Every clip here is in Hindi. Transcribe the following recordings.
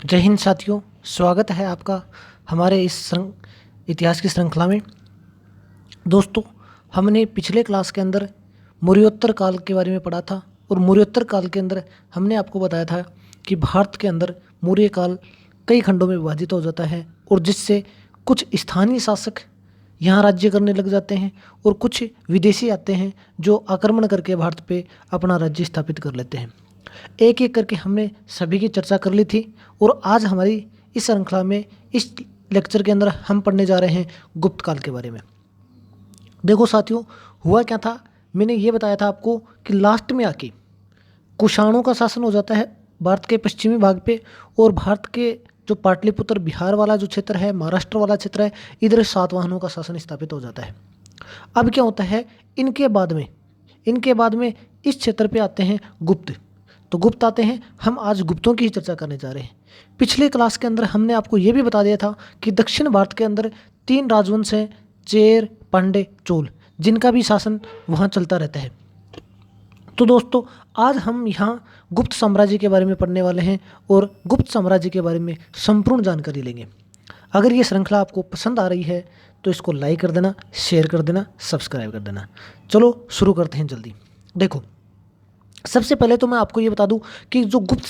जय हिंद साथियों, स्वागत है आपका हमारे इस इतिहास की श्रृंखला में। दोस्तों, हमने पिछले क्लास के अंदर मौर्योत्तर काल के बारे में पढ़ा था और मौर्योत्तर काल के अंदर हमने आपको बताया था कि भारत के अंदर मौर्य काल कई खंडों में विभाजित हो जाता है और जिससे कुछ स्थानीय शासक यहाँ राज्य करने लग जाते हैं और कुछ विदेशी आते हैं जो आक्रमण करके भारत पे अपना राज्य स्थापित कर लेते हैं। एक एक करके हमने सभी की चर्चा कर ली थी और आज हमारी इस श्रृंखला में इस लेक्चर के अंदर हम पढ़ने जा रहे हैं गुप्त काल के बारे में। देखो साथियों, हुआ क्या था, मैंने ये बताया था आपको कि लास्ट में आके कुषाणों का शासन हो जाता है भारत के पश्चिमी भाग पे और भारत के जो पाटलिपुत्र बिहार वाला जो क्षेत्र है, महाराष्ट्र वाला क्षेत्र है, इधर सातवाहनों का शासन स्थापित हो जाता है। अब क्या होता है, इनके बाद में इस क्षेत्र पे आते हैं गुप्त। तो गुप्त आते हैं, हम आज गुप्तों की ही चर्चा करने जा रहे हैं। पिछले क्लास के अंदर हमने आपको ये भी बता दिया था कि दक्षिण भारत के अंदर 3 राजवंश हैं, चेर, पांडे, चोल, जिनका भी शासन वहाँ चलता रहता है। तो दोस्तों, आज हम यहाँ गुप्त साम्राज्य के बारे में पढ़ने वाले हैं और गुप्त साम्राज्य के बारे में संपूर्ण जानकारी लेंगे। अगर ये श्रृंखला आपको पसंद आ रही है तो इसको लाइक कर देना, शेयर कर देना, सब्सक्राइब कर देना। चलो शुरू करते हैं जल्दी। देखो, सबसे पहले तो मैं आपको ये बता दूं कि जो गुप्त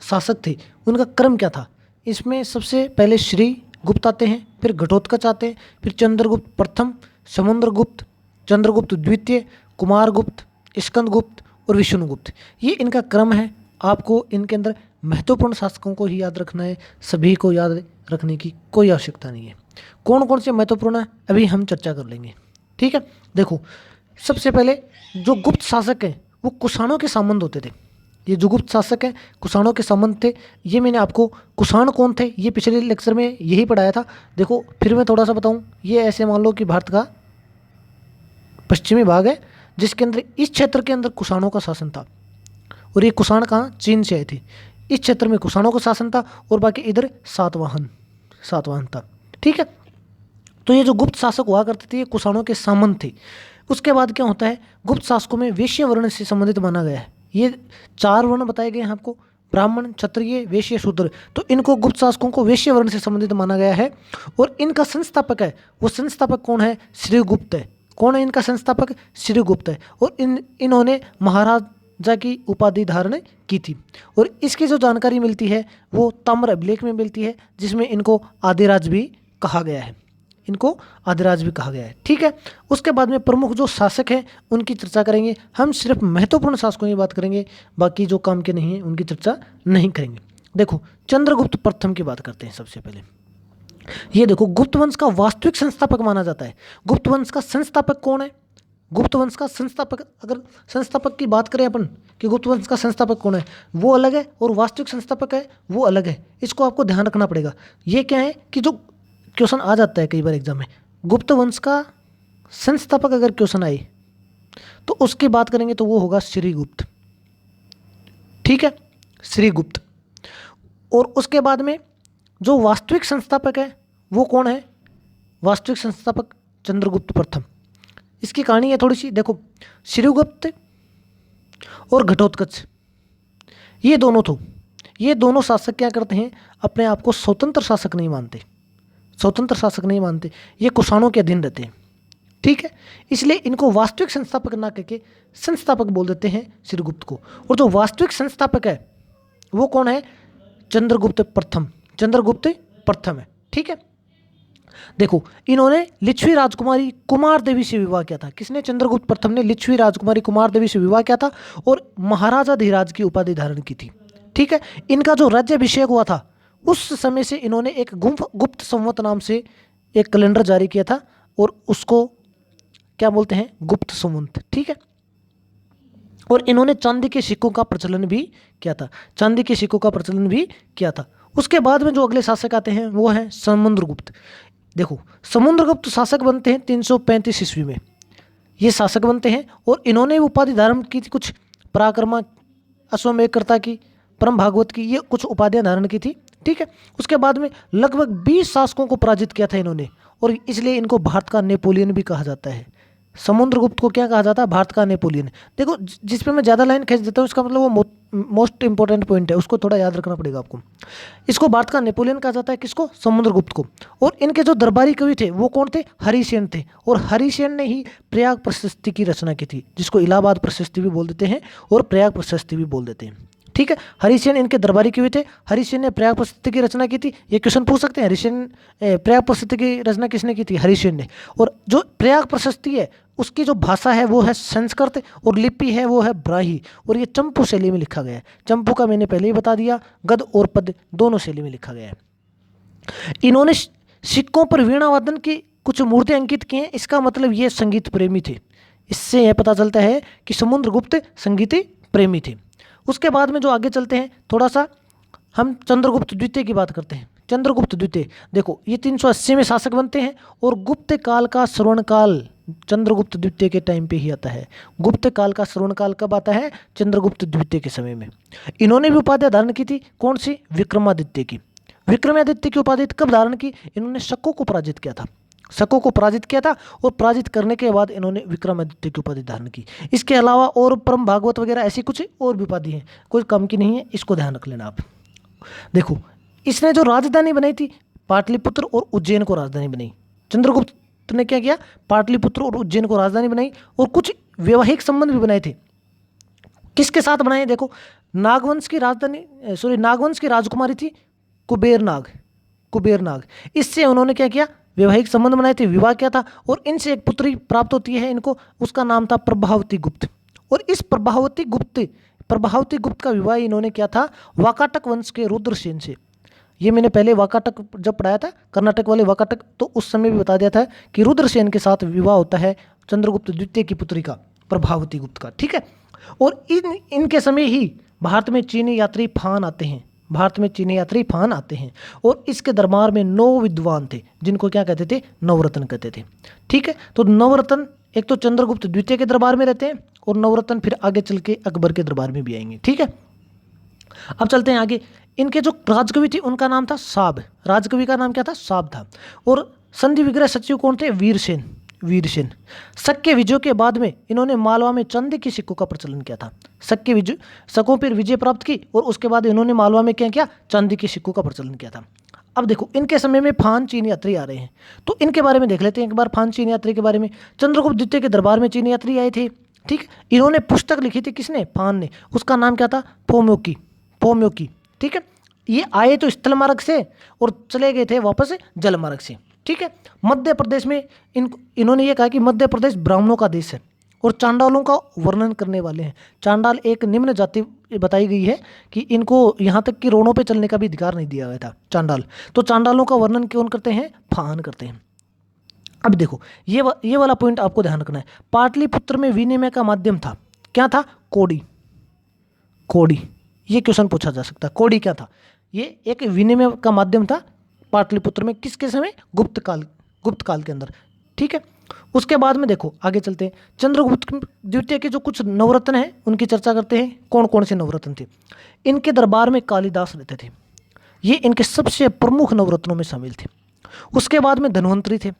शासक थे उनका क्रम क्या था। इसमें सबसे पहले श्री गुप्त आते हैं, फिर घटोत्कच आते हैं, फिर चंद्रगुप्त प्रथम, समुद्रगुप्त, चंद्रगुप्त द्वितीय, कुमारगुप्त, स्कंदगुप्त और विष्णुगुप्त। ये इनका क्रम है। आपको इनके अंदर महत्वपूर्ण शासकों को ही याद रखना है, सभी को याद रखने की कोई आवश्यकता नहीं है। कौन कौन से महत्वपूर्ण है अभी हम चर्चा कर लेंगे, ठीक है। देखो, सबसे पहले जो गुप्त शासक हैं वो कुषाणों के संबंध होते थे। ये जो गुप्त शासक हैं कुषाणों के संबंध थे। ये मैंने आपको कुषाण कौन थे ये पिछले लेक्चर में यही पढ़ाया था। देखो, फिर मैं थोड़ा सा बताऊं। ये ऐसे मान लो कि भारत का पश्चिमी भाग है जिसके अंदर इस क्षेत्र के अंदर कुषाणों का शासन था और ये कुषाण कहाँ, चीन से आए थे। इस क्षेत्र में कुषाणों का शासन था और बाकी इधर सातवाहन था, ठीक है। तो ये जो गुप्त शासक हुआ करते थे ये कुषाणों के सामंत थे। उसके बाद क्या होता है, गुप्त शासकों में वैश्य वर्ण से संबंधित माना गया है। ये 4 वर्ण बताए गए हैं आपको, ब्राह्मण, क्षत्रिय, वैश्य, शूद्र। तो इनको गुप्त शासकों को वैश्य वर्ण से संबंधित माना गया है और इनका संस्थापक है, वो संस्थापक कौन है, श्रीगुप्त है। कौन है इनका संस्थापक, श्रीगुप्त है। और इन्होंने महाराजा की उपाधि धारण की थी और इसकी जो जानकारी मिलती है वो ताम्र अभिलेख में मिलती है जिसमें इनको आदिराज भी कहा गया है। ठीक है। उसके बाद में प्रमुख जो शासक हैं उनकी चर्चा करेंगे। हम सिर्फ महत्वपूर्ण शासकों की बात करेंगे, बाकी जो काम के नहीं हैं उनकी चर्चा नहीं करेंगे। देखो, चंद्रगुप्त प्रथम की बात करते हैं सबसे पहले। ये देखो, गुप्त वंश का वास्तविक संस्थापक माना जाता है। गुप्त वंश का संस्थापक कौन है, गुप्त वंश का संस्थापक, अगर संस्थापक की बात करें अपन कि गुप्त वंश का संस्थापक कौन है, वो अलग है और वास्तविक संस्थापक है वो अलग है। इसको आपको ध्यान रखना पड़ेगा। ये क्या है कि जो क्वेश्चन आ जाता है कई बार एग्जाम में, गुप्त वंश का संस्थापक अगर क्वेश्चन आए तो उसकी बात करेंगे तो वो होगा श्रीगुप्त, ठीक है, श्रीगुप्त। और उसके बाद में जो वास्तविक संस्थापक है वो कौन है, वास्तविक संस्थापक चंद्रगुप्त प्रथम। इसकी कहानी है थोड़ी सी। देखो, श्रीगुप्त और घटोत्कच ये दोनों शासक क्या करते हैं, अपने आप को स्वतंत्र शासक नहीं मानते, ये कुषाणों के अधीन रहते हैं, ठीक है। इसलिए इनको वास्तविक संस्थापक ना करके संस्थापक बोल देते हैं श्रीगुप्त को। और जो वास्तविक संस्थापक है वो कौन है, चंद्रगुप्त प्रथम है, ठीक है। देखो, इन्होंने लिच्छवी राजकुमारी कुमार देवी से विवाह किया था। किसने, चंद्रगुप्त प्रथम ने लिच्छवी राजकुमारी कुमार देवी से विवाह किया था और महाराजा धीराज की उपाधि धारण की थी, ठीक है। इनका जो राज्याभिषेक हुआ था उस समय से इन्होंने एक गुप्त संवत नाम से एक कैलेंडर जारी किया था और उसको क्या बोलते हैं, गुप्त संवत, ठीक है। और इन्होंने चांदी के सिक्कों का प्रचलन भी किया था। उसके बाद में जो अगले शासक आते हैं वो हैं समुद्रगुप्त। देखो, समुद्रगुप्त शासक बनते हैं 335 ईस्वी में, ये शासक बनते हैं और इन्होंने उपाधि धारण की थी, कुछ पराक्रमा, अश्वमेधकर्ता की, परम भागवत की, ये कुछ उपाधियां धारण की थी, ठीक है। उसके बाद में लगभग 20 शासकों को पराजित किया था इन्होंने और इसलिए इनको भारत का नेपोलियन भी कहा जाता है। समुद्रगुप्त को क्या कहा जाता है, भारत का नेपोलियन। देखो, जिस पे मैं ज़्यादा लाइन खींच देता हूँ इसका मतलब वो मोस्ट इंपॉर्टेंट पॉइंट है, उसको थोड़ा याद रखना पड़ेगा आपको। इसको भारत का नेपोलियन कहा जाता है, किसको? समुद्रगुप्त को। और इनके जो दरबारी कवि थे वो कौन थे? हरिसेन थे। और हरिसेन ने ही प्रयाग प्रशस्ति की रचना की थी, जिसको इलाहाबाद प्रशस्ति भी बोल देते हैं और प्रयाग प्रशस्ति भी बोल देते हैं। ठीक है, हरिसेन इनके दरबारी कवि थे। हरिसेन ने प्रयाग प्रशस्ति की रचना की थी। ये क्वेश्चन पूछ सकते हैं, हरिसेन प्रयाग प्रशस्ति की रचना किसने की थी? हरिसेन ने। और जो प्रयाग प्रशस्ति है उसकी जो भाषा है वो है संस्कृत और लिपि है वो है ब्राही, और ये चंपू शैली में लिखा गया है। चंपू का मैंने पहले ही बता दिया, गद और पद दोनों शैली में लिखा गया है। इन्होंने सिक्कों पर वीणा वादन की कुछ मूर्तियां अंकित की हैं, इसका मतलब ये संगीत प्रेमी थे। इससे यह पता चलता है कि समुद्रगुप्त संगीत प्रेमी थे। उसके बाद में जो आगे चलते हैं थोड़ा सा, हम चंद्रगुप्त द्वितीय की बात करते हैं। चंद्रगुप्त द्वितीय देखो, ये 380 में शासक बनते हैं और गुप्त काल का श्रवण काल चंद्रगुप्त द्वितीय के टाइम पे ही आता है। गुप्त काल का श्रवण काल कब आता है? चंद्रगुप्त द्वितीय के समय में। इन्होंने भी उपाधि धारण की थी, कौन सी? विक्रमादित्य की। विक्रमादित्य की उपाधि कब धारण की? इन्होंने शकों को पराजित किया था। शकों को पराजित किया था और पराजित करने के बाद इन्होंने विक्रमादित्य की उपाधि धारण की। इसके अलावा और परम भागवत वगैरह ऐसी कुछ और भी उपाधि हैं, कोई कम की नहीं है, इसको ध्यान रख लेना आप। देखो, इसने जो राजधानी बनाई थी पाटलिपुत्र और उज्जैन को राजधानी बनाई। चंद्रगुप्त ने क्या किया? पाटलिपुत्र और उज्जैन को राजधानी बनाई और कुछ वैवाहिक संबंध भी बनाए थे। किसके साथ बनाए? देखो, नागवंश की राजधानी नागवंश की राजकुमारी थी कुबेरनाग। इससे उन्होंने क्या किया? वैवाहिक संबंध बनाए थे, विवाह किया था और इनसे एक पुत्री प्राप्त होती है इनको, उसका नाम था प्रभावती गुप्त। और इस प्रभावती गुप्त का विवाह इन्होंने किया था वाकाटक वंश के रुद्रसेन से। ये मैंने पहले वाकाटक जब पढ़ाया था, कर्नाटक वाले वाकाटक, तो उस समय भी बता दिया था कि रुद्रसेन के साथ विवाह होता है चंद्रगुप्त द्वितीय की पुत्री का, प्रभावती गुप्त का। ठीक है, और इनके समय ही भारत में चीनी यात्री फान आते हैं और इसके दरबार में 9 विद्वान थे, जिनको क्या कहते थे? नवरत्न कहते थे। ठीक है, तो नवरत्न एक तो चंद्रगुप्त द्वितीय के दरबार में रहते हैं और नवरत्न फिर आगे चल के अकबर के दरबार में भी आएंगे। ठीक है, अब चलते हैं आगे। इनके जो राजकवि थे उनका नाम था साब। राजकवि का नाम क्या था? साब था। और संधि विग्रह सचिव कौन थे? वीरसेन। शक्य विजयों के बाद में इन्होंने मालवा में चांदी के सिक्कों का प्रचलन किया था। शकों पर विजय प्राप्त की और उसके बाद इन्होंने मालवा में क्या किया? चांदी के सिक्कों का प्रचलन किया था। अब देखो, इनके समय में फान चीनी यात्री आ रहे हैं, तो इनके बारे में देख लेते हैं एक बार। फान चीनी यात्री के बारे में, चंद्रगुप्त द्वितीय के दरबार में चीनी यात्री आए थे। ठीक, इन्होंने पुस्तक लिखी थी, किसने? फान ने। उसका नाम क्या था? पोम्योकी। ठीक है, ये आए तो स्थल मार्ग से और चले गए थे वापस जल मार्ग से। ठीक है, मध्य प्रदेश में इन्होंने ये कहा कि मध्य प्रदेश ब्राह्मणों का देश है और चांडालों का वर्णन करने वाले हैं। चांडाल एक निम्न जाति बताई गई है कि इनको यहाँ तक कि रोडों पे चलने का भी अधिकार नहीं दिया गया था, चांडाल। तो चांडालों का वर्णन कौन करते हैं? फान करते हैं। अब देखो, ये वाला पॉइंट आपको ध्यान रखना है। पाटलिपुत्र में विनिमय का माध्यम था, क्या था? कोड़ी। ये क्वेश्चन पूछा जा सकता है, कोड़ी क्या था? ये एक विनिमय का माध्यम था पाटलिपुत्र में, किसके समय? गुप्त काल के अंदर। ठीक है, उसके बाद में देखो आगे चलते हैं। चंद्रगुप्त द्वितीय के जो कुछ नवरत्न हैं उनकी चर्चा करते हैं। कौन कौन से नवरत्न थे? इनके दरबार में कालिदास रहते थे, ये इनके सबसे प्रमुख नवरत्नों में शामिल थे। उसके बाद में धन्वंतरी थे,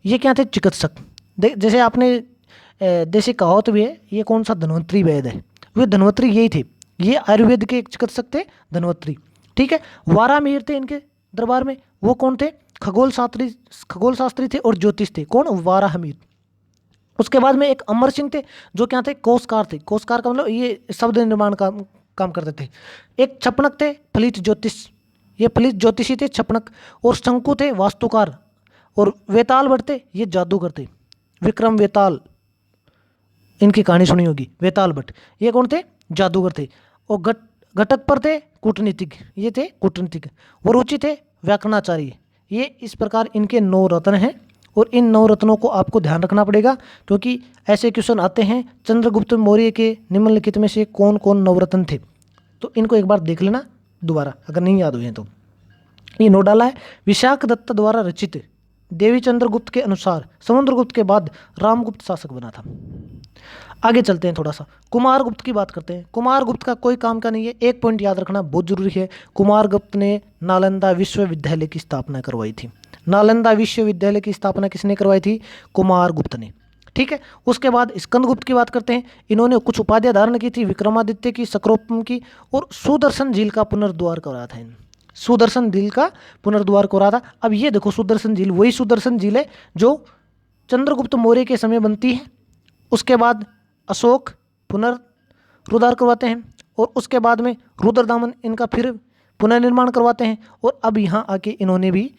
ये क्या थे? चिकित्सक। जैसे आपने देसी कहावत भी है, ये कौन सा? धन्वंतरी वैद्य है। वे धन्वंतरी यही थे, ये आयुर्वेद के एक चिकित्सक थे, धन्वंतरी। ठीक है, वारामिहिर थे इनके दरबार में, वो कौन थे? खगोल शास्त्री थे और ज्योतिष थे, कौन? वाराहमीर। उसके बाद में एक अमर सिंह थे, जो क्या थे? कोशकार थे। कोशकार का मतलब ये शब्द निर्माण का काम करते थे। एक छपनक थे, फलित ज्योतिष, ये फलित ज्योतिषी थे, छपनक। और शंकु थे, वास्तुकार। और वेताल भट्ट थे, ये जादूगर थे, विक्रम वेताल, इनकी कहानी सुनी होगी, वेताल भट्ट। ये कौन थे? जादूगर थे। और घटक पर थे, कूटनीतिज्ञ, ये थे कूटनीतिज्ञ। वरुचि थे, व्याकरणाचार्य। ये इस प्रकार इनके 9 रत्न हैं और इन 9 रत्नों को आपको ध्यान रखना पड़ेगा, क्योंकि ऐसे क्वेश्चन आते हैं चंद्रगुप्त मौर्य के निम्नलिखित में से कौन कौन नवरत्न थे। तो इनको एक बार देख लेना दोबारा, अगर नहीं याद हुए तो। ये नोट डाला है, विशाख दत्त द्वारा रचित देवी चंद्रगुप्त के अनुसार समुद्रगुप्त के बाद रामगुप्त शासक बना था। आगे चलते हैं, थोड़ा सा कुमारगुप्त की बात करते हैं। कुमारगुप्त का कोई काम का नहीं है, एक पॉइंट याद रखना बहुत जरूरी है। कुमारगुप्त ने नालंदा विश्वविद्यालय की स्थापना करवाई थी। नालंदा विश्वविद्यालय की स्थापना किसने करवाई थी? कुमारगुप्त ने। ठीक है। उसके बाद स्कंदगुप्त की बात करते हैं। इन्होंने कुछ उपाधियां धारण की थी, विक्रमादित्य की, सक्रोपम की, और सुदर्शन झील का पुनर्द्वार कराया था। सुदर्शन झील का पुनर्द्वार करा था। अब ये देखो, सुदर्शन झील वही सुदर्शन झील है जो चंद्रगुप्त मौर्य के समय बनती है। उसके बाद अशोक पुनर्द्वार करवाते हैं, और उसके बाद में रुद्रदामन इनका फिर पुनर्निर्माण करवाते हैं, और अब यहाँ आके इन्होंने भी,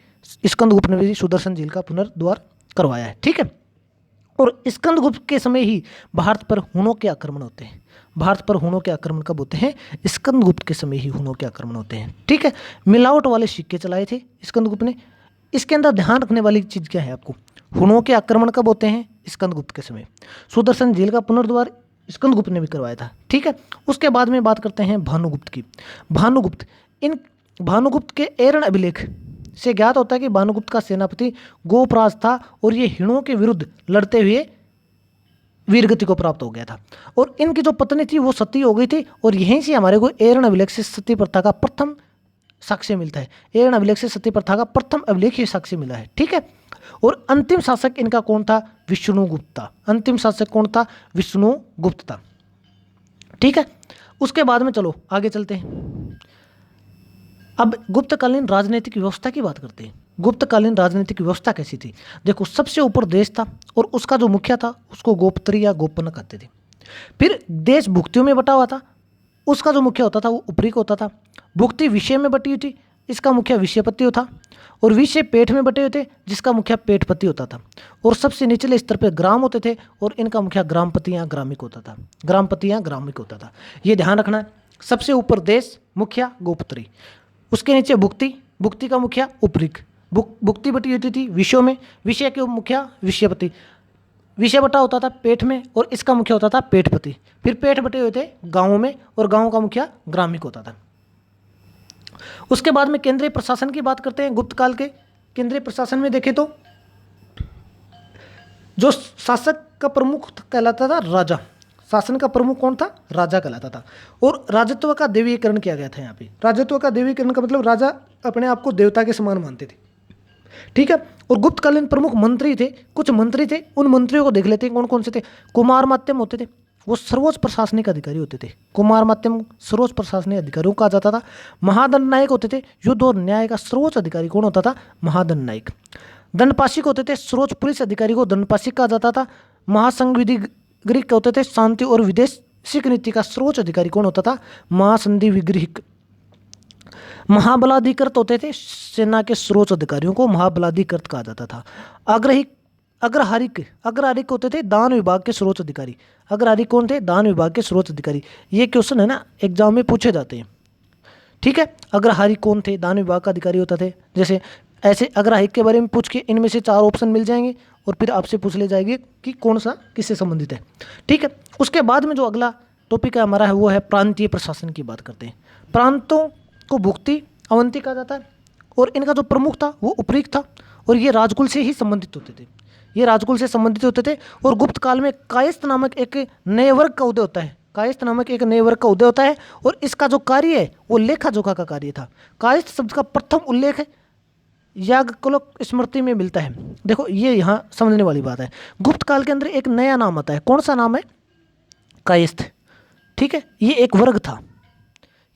स्कंदगुप्त ने भी सुदर्शन झील का पुनर्द्वार करवाया है। ठीक है। और स्कंदगुप्त के समय ही भारत पर हुनों के आक्रमण होते हैं। भारत पर हुनों के आक्रमण कब होते हैं? स्कंदगुप्त के समय ही हुनों के आक्रमण होते हैं। ठीक है। मिलावट वाले सिक्के चलाए थे स्कंदगुप्त ने। इसके अंदर ध्यान रखने वाली चीज़ क्या है आपको? हुनों के आक्रमण कब होते हैं? स्कंदगुप्त के समय। सुदर्शन झील का पुनर्द्वार स्कंदगुप्त ने भी करवाया था। ठीक है। उसके बाद में बात करते हैं भानुगुप्त की। भानुगुप्त के एरण अभिलेख से ज्ञात होता है कि भानुगुप्त का सेनापति गोपराज था, और ये हिणों के विरुद्ध लड़ते हुए वीरगति को प्राप्त हो गया था। और इनकी जो पत्नी थी वो सती हो गई थी, और यहीं से हमारे को एरण अभिलेख से सती प्रथा का प्रथम साक्ष्य मिलता है। एरण अभिलेख से सती प्रथा का प्रथम अभिलेख ही साक्ष्य मिला है। ठीक है। और अंतिम शासक इनका कौन था? विष्णुगुप्त था। अंतिम शासक कौन था? विष्णुगुप्त था। ठीक है। उसके बाद में चलो आगे चलते हैं। अब गुप्तकालीन राजनीतिक व्यवस्था की बात करते हैं। गुप्तकालीन राजनीतिक व्यवस्था कैसी थी? देखो, सबसे ऊपर देश था, और उसका जो मुखिया था उसको गोपत्री या गोपन कहते थे। फिर देश भुक्तियों में बटा हुआ था, उसका जो मुखिया होता था वो उपरीक होता था। भुक्ति विषय में बटी हुई थी, इसका मुखिया विषयपति था। और विषय पेट में बटे हुए थे, जिसका मुखिया पेटपति होता था। और सबसे निचले स्तर पर ग्राम होते थे, और इनका मुखिया ग्रामपति या ग्रामिक होता था। ग्रामपति या ग्रामिक होता था। ये ध्यान रखना है। सबसे ऊपर देश, मुखिया गोपत्री, उसके नीचे भुक्ति, भुक्ति का मुखिया उपरीक। भुक्ति बटी होती थी विषयों में, विषय के मुखिया विषयपति। विषय बटा होता था पेट में, और इसका मुखिया होता था पेटपति। फिर पेट बटे हुए थे गांवों में, और गांव का मुखिया ग्रामिक होता था। उसके बाद में केंद्रीय प्रशासन की बात करते हैं। गुप्त काल के केंद्रीय प्रशासन में देखें तो जो शासक का प्रमुख कहलाता था राजा। शासन का प्रमुख कौन था? राजा कहलाता था। और राजत्व का देवीकरण किया गया था। यहाँ पे राजत्व का देवीकरण का मतलब राजा अपने आप को देवता के समान मानते थे। ठीक है। और गुप्तकालीन प्रमुख मंत्री थे, कुछ मंत्री थे। उन मंत्रियों को देख लेते हैं कौन कौन से थे। कुमार मात्यम होते थे, वो सर्वोच्च प्रशासनिक अधिकारी होते थे। कुमार मात्यम सर्वोच्च प्रशासनिक अधिकारियों को कहा जाता था। महादंड नायक होते थे, युद्ध और न्याय का सर्वोच्च अधिकारी कौन होता था? महादंड नायक। दंडपाशिक होते थे, सर्वोच्च पुलिस अधिकारी को दंडपाशिक कहा जाता था। महासंविधि ग्रीक होते थे, शांति और विदेशिक नीति का सर्वोच्च अधिकारी कौन होता था? महासंधि विग्रहिक। महाबलाधिकृत होते थे, सेना के सर्वोच्च अधिकारियों को महाबलाधिकृत कहा जाता था। अग्रहारिक होते थे, दान विभाग के सर्वोच्च अधिकारी। अग्रहारिक कौन थे? दान विभाग के सर्वोच्च अधिकारी। ये क्वेश्चन है ना, एग्जाम में पूछे जाते हैं। ठीक है। अग्रहारिक कौन थे? दान विभाग का अधिकारी होता थे। जैसे ऐसे अग्रहारिक के बारे में पूछ के इनमें से 4 ऑप्शन मिल जाएंगे, और फिर आपसे पूछ ले जाएंगे कि कौन सा किससे संबंधित है। ठीक है। उसके बाद में जो अगला टॉपिक है हमारा है वो है प्रांतीय प्रशासन की बात करते हैं। प्रांतों को भुक्ति अवंती कहा जाता है, और इनका जो प्रमुख था वो उपरीक था, और ये राजकुल से ही संबंधित होते थे। ये राजकुल से संबंधित होते थे। और गुप्त काल में कायस्थ नामक एक नए वर्ग का उदय होता है। कायस्थ नामक एक नए वर्ग का उदय होता है, और इसका जो कार्य है वो लेखा जोखा का कार्य था। कायस्थ शब्द का प्रथम उल्लेख याज्ञवल्क स्मृति में मिलता है। देखो, ये यहाँ समझने वाली बात है। गुप्त काल के अंदर एक नया नाम आता है। कौन सा नाम है? कायस्थ। ठीक है। ये एक वर्ग था,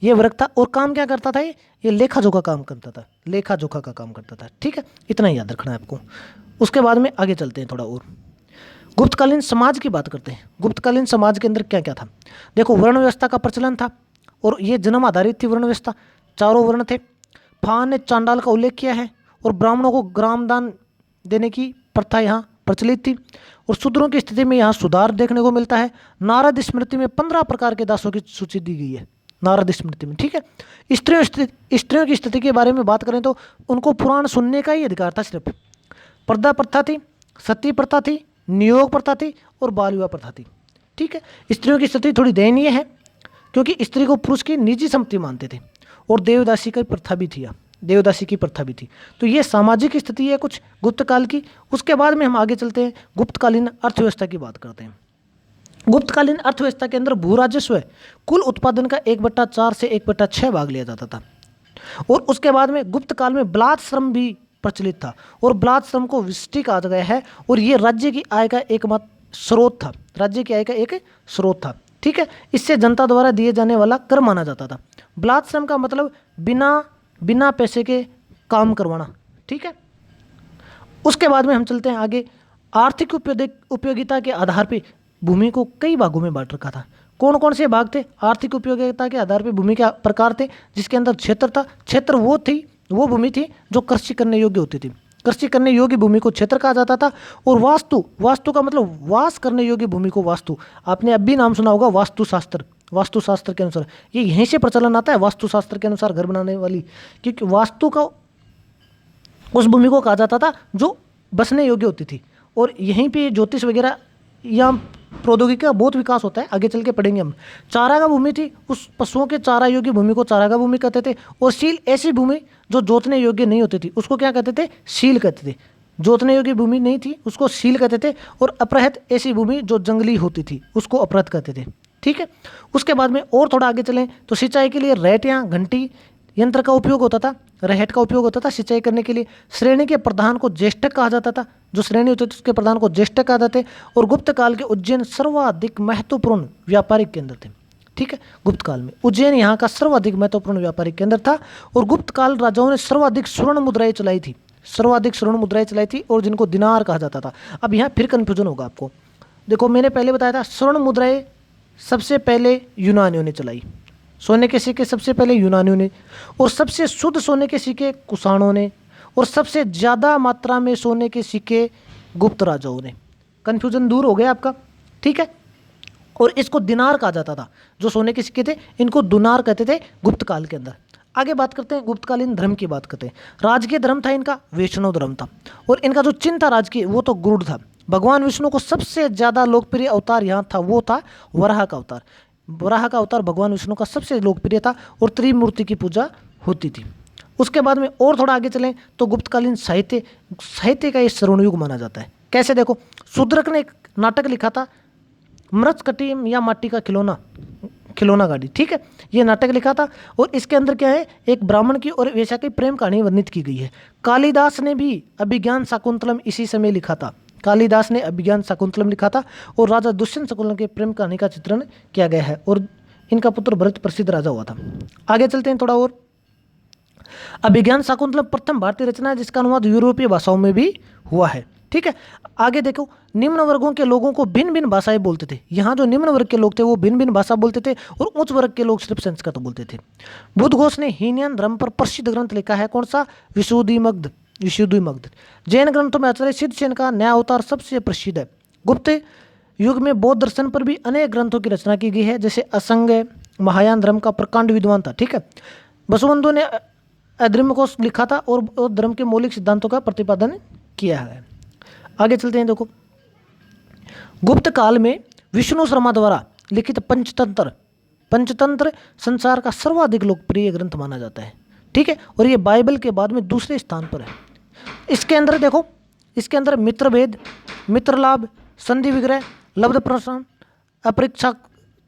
ये वर्ग था, और काम क्या करता था? ये लेखा जोखा काम करता था। लेखा जोखा का काम करता था। ठीक है। इतना ही याद रखना है आपको। उसके बाद में आगे चलते हैं थोड़ा और। गुप्तकालीन समाज की बात करते हैं। गुप्तकालीन समाज के अंदर क्या क्या था? देखो, वर्ण व्यवस्था का प्रचलन था, और ये जन्म आधारित थी वर्ण व्यवस्था। 4 वर्ण थे। फान ने चांडाल का उल्लेख किया है, और ब्राह्मणों को ग्रामदान देने की प्रथा यहाँ प्रचलित थी। और शूद्रों की स्थिति में यहाँ सुधार देखने को मिलता है। नारद स्मृति में 15 प्रकार के दासों की सूची दी गई है, नारद स्मृति में। ठीक है। स्त्रियों की स्थिति के बारे में बात करें तो उनको पुराण सुनने का ही अधिकार था सिर्फ। पर्दा प्रथा थी, सती प्रथा थी, नियोग प्रथा थी, और बाल विवाह प्रथा थी। ठीक है। स्त्रियों की स्थिति थोड़ी दयनीय है, क्योंकि स्त्री को पुरुष की निजी संपत्ति मानते थे, और देवदासी की प्रथा भी थी। देवदासी की प्रथा भी थी। तो ये सामाजिक स्थिति है कुछ गुप्त काल की। उसके बाद में हम आगे चलते हैं, गुप्तकालीन अर्थव्यवस्था की बात करते हैं। गुप्तकालीन अर्थव्यवस्था के अंदर भू राजस्व कुल उत्पादन का 1/4 से 1/6 भाग लिया जाता था। और उसके बाद में गुप्त काल में बलात् श्रम भी प्रचलित था, और बलात् श्रम को विष्टि कहा गया है, और ये राज्य की आय का स्रोत था, राज्य की आय का एक स्रोत था। ठीक है, इससे जनता द्वारा दिए जाने वाला कर माना जाता था। बलात् श्रम का मतलब बिना पैसे के काम करवाना। ठीक है, उसके बाद में हम चलते हैं आगे। आर्थिक उपयोगिता के आधार पे भूमि को कई भागों में बांट रखा था। कौन कौन से भाग थे? आर्थिक उपयोगिता के आधार पे भूमि के प्रकार थे, जिसके अंदर क्षेत्र था। क्षेत्र वो भूमि थी जो कृषि करने योग्य होती थी। कृषि करने योग्य भूमि को क्षेत्र कहा जाता था। और वास्तु का मतलब वास करने योग्य भूमि को वास्तु। आपने अब भी नाम सुना होगा वास्तुशास्त्र के अनुसार, ये यहीं से प्रचलन आता है, वास्तुशास्त्र के अनुसार घर बनाने वाली। क्योंकि वास्तु का उस भूमि को कहा जाता था जो बसने योग्य होती थी। और यहीं पे ज्योतिष वगैरह या प्रौद्योगिकी का बहुत विकास होता है, आगे चल के पढ़ेंगे हम। चारागाह भूमि थी, उस पशुओं के चारा योग्य भूमि को चारागाह भूमि कहते थे। और शील ऐसी भूमि जो जोतने योग्य नहीं होती थी, उसको क्या कहते थे? शील कहते थे। जोतने योग्य भूमि नहीं थी, उसको शील कहते थे। और अपरहित ऐसी भूमि जो जंगली होती थी, उसको अपरहित कहते थे। ठीक है, उसके बाद में और थोड़ा आगे चलें तो सिंचाई के लिए रहट या घंटी यंत्र का उपयोग होता था। रहट का उपयोग होता था सिंचाई करने के लिए। श्रेणी के प्रधान को ज्येष्ठक कहा जाता था, जो श्रेणी होती थी उसके प्रधान को ज्येष्ठक कहा जाते। और गुप्त काल के उज्जैन सर्वाधिक महत्वपूर्ण व्यापारिक केंद्र थे। ठीक है, गुप्त काल में उज्जैन यहाँ का सर्वाधिक महत्वपूर्ण व्यापारिक केंद्र था। और गुप्त काल राजाओं ने सर्वाधिक स्वर्ण मुद्राएं चलाई थी, और जिनको दिनार कहा जाता था। अब यहाँ फिर कन्फ्यूजन होगा आपको। देखो, मैंने पहले बताया था स्वर्ण मुद्राएं सबसे पहले यूनानियों ने चलाई, सोने के सिक्के सबसे पहले यूनानियों ने, और सबसे शुद्ध सोने के सिक्के कुषाणों ने, और सबसे ज़्यादा मात्रा में सोने के सिक्के गुप्त राजाओं ने। कन्फ्यूजन दूर हो गया आपका। ठीक है, और इसको दिनार कहा जाता था। जो सोने के सिक्के थे इनको दुनार कहते थे गुप्त काल के अंदर। आगे बात करते हैं, गुप्तकालीन धर्म की बात करते हैं। राजकीय धर्म था इनका वैष्णव धर्म था। और इनका जो चिन्ह था राजकीय, वो तो गरुड़ था। भगवान विष्णु को सबसे ज़्यादा लोकप्रिय अवतार यहाँ था, वो था वराह का अवतार। वराह का अवतार भगवान विष्णु का सबसे लोकप्रिय था, और त्रिमूर्ति की पूजा होती थी। उसके बाद में और थोड़ा आगे चलें तो गुप्तकालीन साहित्य का ये स्वर्णयुग माना जाता है। कैसे? देखो, शूद्रक ने एक नाटक लिखा था, मृच्छकटी या माटी का खिलौना गाड़ी। ठीक है, ये नाटक लिखा था। और इसके अंदर क्या है? एक ब्राह्मण की और वेश्या की प्रेम कहानी वर्णित की गई है। कालिदास ने भी अभिज्ञान शाकुंतलम इसी समय लिखा था। कालिदास ने अभिज्ञान शाकुंतलम लिखा था, और राजा दुष्यंत शकुंतलम के प्रेम कहानी का चित्रण किया गया है। और इनका पुत्र भरत प्रसिद्ध राजा हुआ था। आगे चलते हैं थोड़ा और। अभिज्ञान शाकुंतलम प्रथम भारतीय रचना है, जिसका अनुवाद यूरोपीय भाषाओं में भी हुआ है। ठीक है, आगे देखो, निम्न वर्गों के लोगों को भिन्न भिन्न भाषाएं बोलते थे। यहाँ जो निम्न वर्ग के लोग थे वो भिन्न भिन्न भाषा बोलते थे, और उच्च वर्ग के लोग सिर्फ संस्कृत बोलते थे। बुद्ध घोष ने हीनयान धर्म पर प्रसिद्ध ग्रंथ लिखा है। कौन सा? विशुद्धिमग्ध। जैन ग्रंथों में आचार्य सिद्धसेन का न्याय अवतार सबसे प्रसिद्ध है। गुप्त युग में बौद्ध दर्शन पर भी अनेक ग्रंथों की रचना की गई है, जैसे असंग महायान धर्म का प्रकांड विद्वान था। ठीक है, वसुबंधु ने अधर्म को लिखा था, और धर्म के मौलिक सिद्धांतों का प्रतिपादन किया है। आगे चलते हैं। देखो, गुप्त काल में विष्णु शर्मा द्वारा लिखित पंचतंत्र संसार का सर्वाधिक लोकप्रिय ग्रंथ माना जाता है। ठीक है, और ये बाइबल के बाद में दूसरे स्थान पर है। इसके अंदर देखो, इसके अंदर मित्रभेद, मित्रलाभ, संधि विग्रह, लब्ध प्रसारण, अपरीक्षा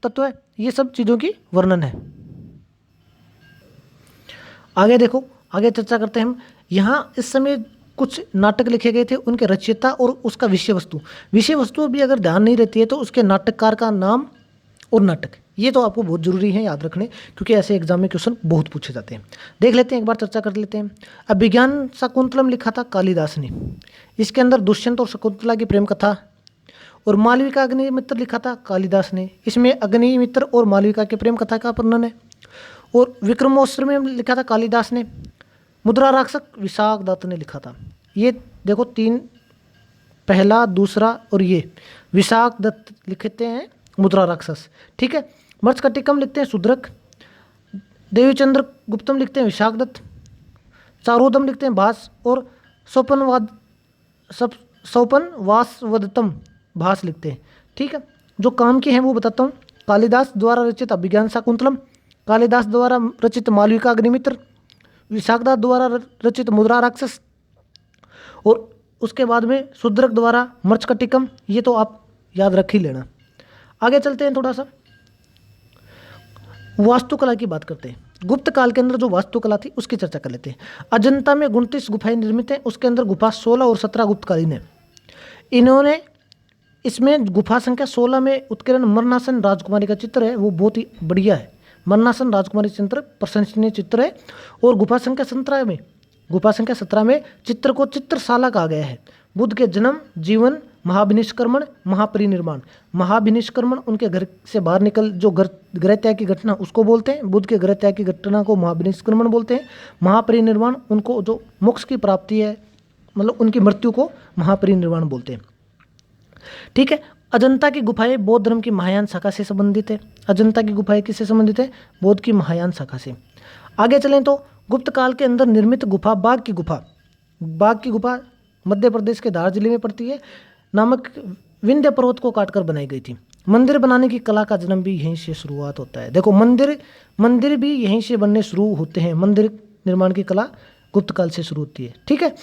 तत्व, ये सब चीज़ों की वर्णन है। आगे देखो, आगे चर्चा करते हैं हम। यहाँ इस समय कुछ नाटक लिखे गए थे, उनके रचयिता और उसका विषय वस्तु भी अगर ध्यान नहीं रहती है तो उसके नाटककार का नाम और नाटक, ये तो आपको बहुत जरूरी है याद रखने, क्योंकि ऐसे एग्जाम में क्वेश्चन बहुत पूछे जाते हैं। देख लेते हैं, एक बार चर्चा कर लेते हैं। अभिज्ञान शाकुंतलम लिखा था कालिदास ने। इसके अंदर दुष्यंत और शकुंतला की प्रेम कथा, और मालविका अग्निमित्र लिखा था कालिदास ने। इसमें अग्निमित्र और मालविका के प्रेम कथा का वर्णन है। और विक्रमोत्सव में लिखा था कालिदास ने। मुद्रा राक्षस विशाख दत्त ने लिखा था। ये देखो, तीन, पहला, दूसरा और ये विशाख दत्त लिखते हैं मुद्रा राक्षस। ठीक है, मृच्छकटिकम लिखते हैं शूद्रक, देवीचंद्र गुप्तम लिखते हैं विशाख दत्त, चारोदम लिखते हैं भास, और सौपन वासवदत्तम भास लिखते हैं। ठीक है, जो काम के हैं वो बताता हूँ। कालिदास द्वारा रचित अभिज्ञान शाकुंतलम, कालिदास द्वारा रचित मालविका अग्निमित्र, विशाखदत्त द्वारा रचित मुद्रा राक्षस, और उसके बाद में शूद्रक द्वारा मृच्छकटिकम। ये तो आप याद रख ही लेना। आगे चलते हैं, थोड़ा सा वास्तुकला की बात करते हैं। गुप्त काल के अंदर जो वास्तुकला थी उसकी चर्चा कर लेते हैं। अजंता में 29 गुफाएं निर्मित हैं, उसके अंदर गुफा 16 और 17 गुप्तकालीन है। इसमें गुफा संख्या 16 में उत्कीर्ण मरणासन राजकुमारी का चित्र है, वो बहुत ही बढ़िया है। मरणासन राजकुमारी चित्र प्रशंसनीय चित्र है। और गुफा संख्या 17 में चित्र को चित्रशाला कहा गया है। बुद्ध के जन्म, जीवन, महाभिनिष्क्रमण, महापरिनिर्वाण। महाभिनिष्क्रमण उनके घर से बाहर निकल जो गृह त्याग की घटना उसको बोलते हैं। बुद्ध के गृह त्याग की घटना को महाभिनिष्क्रमण बोलते हैं। महापरिनिर्वाण उनको जो मोक्ष की प्राप्ति है, मतलब उनकी मृत्यु को महापरिनिर्वाण बोलते हैं। ठीक है। अजंता की गुफाएं बौद्ध धर्म की महायान शाखा से संबंधित है। अजंता की गुफाएं किससे संबंधित है? बौद्ध की महायान शाखा से। आगे चलें तो गुप्त काल के अंदर निर्मित गुफा बाघ की गुफा मध्य प्रदेश के धार जिले में पड़ती है। नामक विंध्य पर्वत को काटकर बनाई गई थी। मंदिर बनाने की कला का जन्म भी यहीं से शुरुआत होता है। देखो, मंदिर भी यहीं से बनने शुरू होते हैं। मंदिर निर्माण की कला गुप्त काल से शुरू होती है। ठीक है।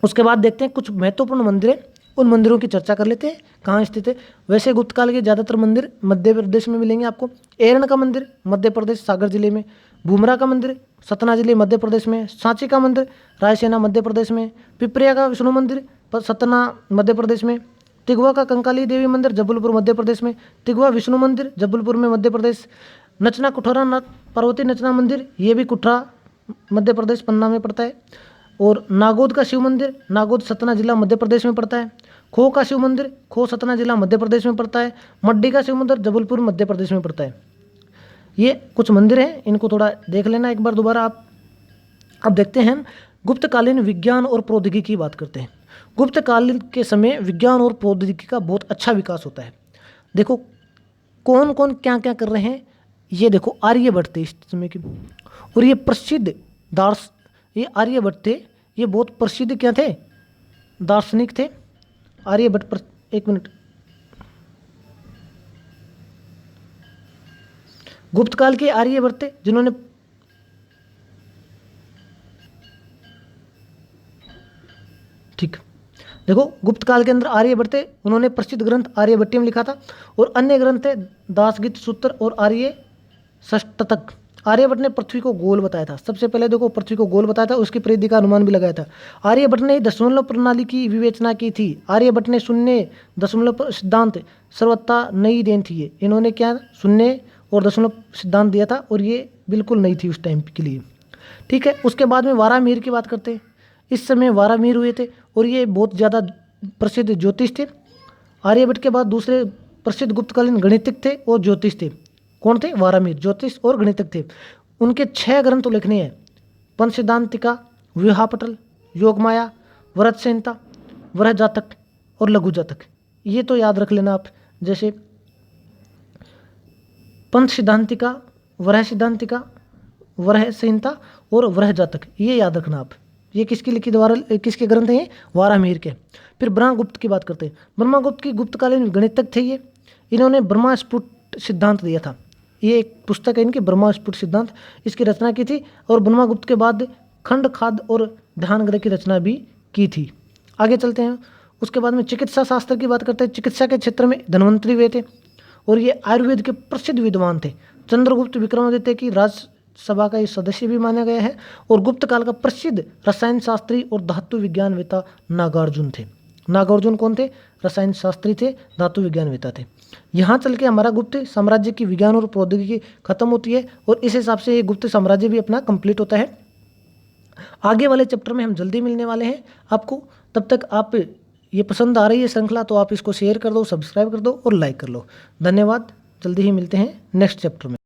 उसके बाद देखते हैं कुछ महत्वपूर्ण मंदिर है, उन मंदिरों की चर्चा कर लेते हैं, कहाँ स्थित है। वैसे गुप्त काल के ज़्यादातर मंदिर मध्य प्रदेश में मिलेंगे आपको। एरन का मंदिर मध्य प्रदेश सागर जिले में, बुमरा का मंदिर सतना जिले मध्य प्रदेश में, सांची का मंदिर रायसेना मध्य प्रदेश में, पिपरिया का विष्णु मंदिर सतना मध्य प्रदेश में, तिगवा का कंकाली देवी मंदिर जबलपुर मध्य प्रदेश में, तिगवा विष्णु मंदिर जबलपुर में मध्य प्रदेश, नचना कुठरा नाथ पार्वती नचना मंदिर ये भी कुठरा मध्य प्रदेश पन्ना में पड़ता है। और नागौद का शिव मंदिर नागौद सतना जिला मध्य प्रदेश में पड़ता है। खो का शिव मंदिर खो सतना जिला मध्य प्रदेश में पड़ता है। मड्डी का शिव मंदिर जबलपुर मध्य प्रदेश में पड़ता है। ये कुछ मंदिर हैं, इनको थोड़ा देख लेना एक बार दोबारा आप। अब देखते हैं गुप्तकालीन विज्ञान और प्रौद्योगिकी की बात करते हैं। गुप्त काल के समय विज्ञान और प्रौद्योगिकी का बहुत अच्छा विकास होता है। देखो कौन कौन क्या क्या कर रहे हैं, ये देखो आर्यभट्ट थे इस समय के, और ये प्रसिद्ध ये आर्यभट्ट थे, ये बहुत प्रसिद्ध क्या थे? दार्शनिक थे। आर्यभट्ट एक मिनट, गुप्त काल के आर्यभट्ट थे जिन्होंने ठीक देखो गुप्त काल के अंदर आर्यभट्ट थे, उन्होंने प्रसिद्ध ग्रंथ आर्यभट्टियम लिखा था। और अन्य ग्रंथ थे दासगीत सूत्र और आर्य षष्टक। आर्यभट्ट ने पृथ्वी को गोल बताया था। सबसे पहले देखो पृथ्वी को गोल बताया था, उसकी परिधि का अनुमान भी लगाया था। आर्यभट्ट ने दशमलव प्रणाली की विवेचना की थी। आर्यभट्ट ने शून्य दशमलव सिद्धांत सर्वथा नई देन थी। इन्होंने क्या शून्य और दशमलव सिद्धांत दिया था, और ये बिल्कुल नई थी उस टाइम के लिए। ठीक है। उसके बाद में वारामिहिर की बात करते हैं। इस समय वारामिहिर हुए थे और ये बहुत ज़्यादा प्रसिद्ध ज्योतिष थे। आर्यभट्ट के बाद दूसरे प्रसिद्ध गुप्तकालीन गणितज्ञ थे और ज्योतिष थे। कौन थे? वारामिहिर, ज्योतिष और गणितज्ञ थे। उनके 6 ग्रंथ लिखने हैं: पंच सिद्धांतिका, व्यूहापटल, योगमाया, व्रत संहिता, वरह जातक और लघु जातक। ये तो याद रख लेना आप, जैसे पंच सिद्धांतिका, वरह सिद्धांतिका, वरह संहिता और वरह जातक, ये याद रखना आप। ये किसकी लिखी द्वारा किसके ग्रंथ हैं? वारामिहिर के। फिर ब्रह्मगुप्त की बात करते हैं। ब्रह्मगुप्त की गुप्तकालीन गणितज्ञ थे ये। इन्होंने ब्रह्मस्फुट सिद्धांत दिया था। ये एक पुस्तक है इनकी, ब्रह्मस्फुट सिद्धांत, इसकी रचना की थी। और ब्रह्मगुप्त के बाद खंड खाद और ध्यान ग्रह की रचना भी की थी। आगे चलते हैं। उसके बाद में चिकित्सा शास्त्र की बात करते हैं। चिकित्सा के क्षेत्र में धन्वंतरी वे थे और ये आयुर्वेद के प्रसिद्ध विद्वान थे। चंद्रगुप्त विक्रमादित्य की राजसभा का ये सदस्य भी माना गया है। और गुप्त काल का प्रसिद्ध रसायन शास्त्री और धातु विज्ञानवेत्ता नागार्जुन थे। नागार्जुन कौन थे? रसायन शास्त्री थे, धातु विज्ञानवेत्ता थे। यहाँ चल के हमारा गुप्त साम्राज्य की विज्ञान और प्रौद्योगिकी खत्म होती है और इस हिसाब से ये गुप्त साम्राज्य भी अपना कंप्लीट होता है। आगे वाले चैप्टर में हम जल्दी मिलने वाले हैं आपको। तब तक आप ये पसंद आ रही है श्रृंखला तो आप इसको शेयर कर दो, सब्सक्राइब कर दो और लाइक कर लो। धन्यवाद। जल्दी ही मिलते हैं नेक्स्ट चैप्टर में।